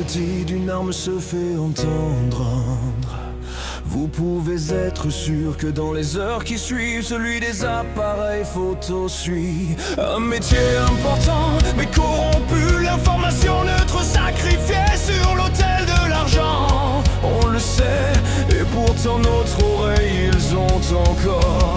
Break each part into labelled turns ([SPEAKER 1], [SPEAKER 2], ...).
[SPEAKER 1] petit d'une arme se fait entendre. Vous pouvez être sûr que dans les heures qui suivent, celui des appareils photo suit. Un métier important, mais corrompu, l'information neutre sacrifiée sur l'autel de l'argent. On le sait, et pourtant notre oreille ils ont encore.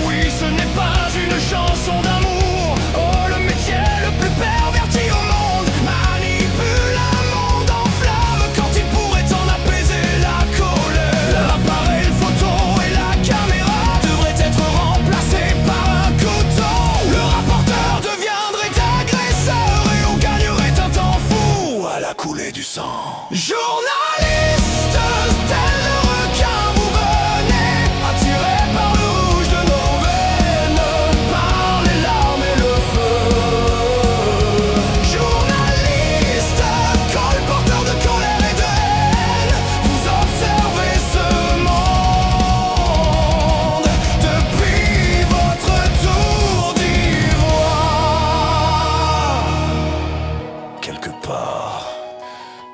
[SPEAKER 1] Oui, ce n'est pas une chanson d'amour. Oh, le métier le plus perverti au monde manipule un monde en flammes quand il pourrait en apaiser la colère. L'appareil photo et la caméra devraient être remplacés par un couteau. Le rapporteur deviendrait agresseur et on gagnerait un temps fou à la coulée du sang. Journaliste, tel le requin, vous venez attiré par le rouge de nos veines, par les larmes et le feu. Journaliste, colporteur de colère et de haine, vous observez ce monde depuis votre tour d'ivoire. Quelque part,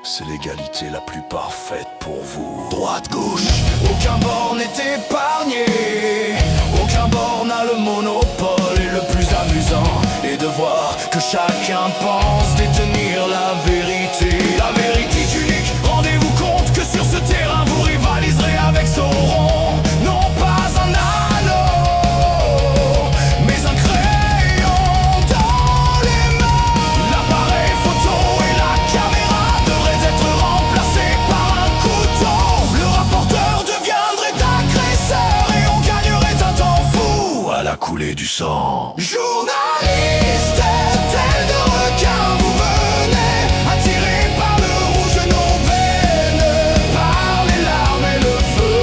[SPEAKER 1] c'est l'égalité la plus parfaite pour vous. Droite, gauche, aucun bord n'est épargné. Aucun bord n'a le monopole. Et le plus amusant est de voir que chacun pense détenir la vérité. La vérité est unique, rendez-vous compte que sur ce terrain vous rivaliserez avec Sauron. Non pas un anneau, mais un crayon dans les mains. L'appareil photo et la caméra devraient être remplacés par un couteau. Le rapporteur deviendrait agresseur et on gagnerait un temps fou à la coulée du sang. Journaliste, tel de requin, vous venez attiré par le rouge de nos veines, par les larmes et le feu.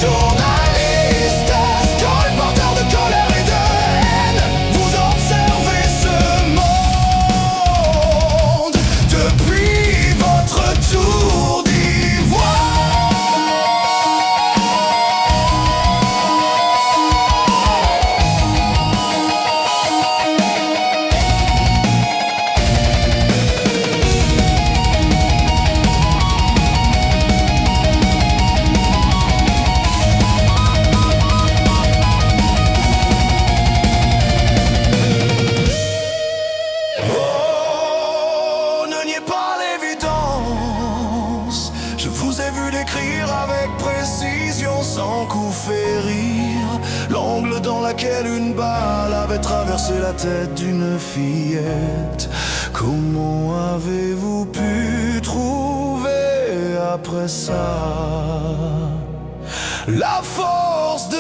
[SPEAKER 1] Journaliste, colporteur de colère et de haine, vous observez ce monde depuis votre tour d'ivoire. Oh, ne niez pas l'évidence. Je vous ai vu décrire avec précision, sans coup férir, l'angle dans lequel une balle avait traversé la tête d'une fillette. Comment avez-vous pu trouver après ça la force de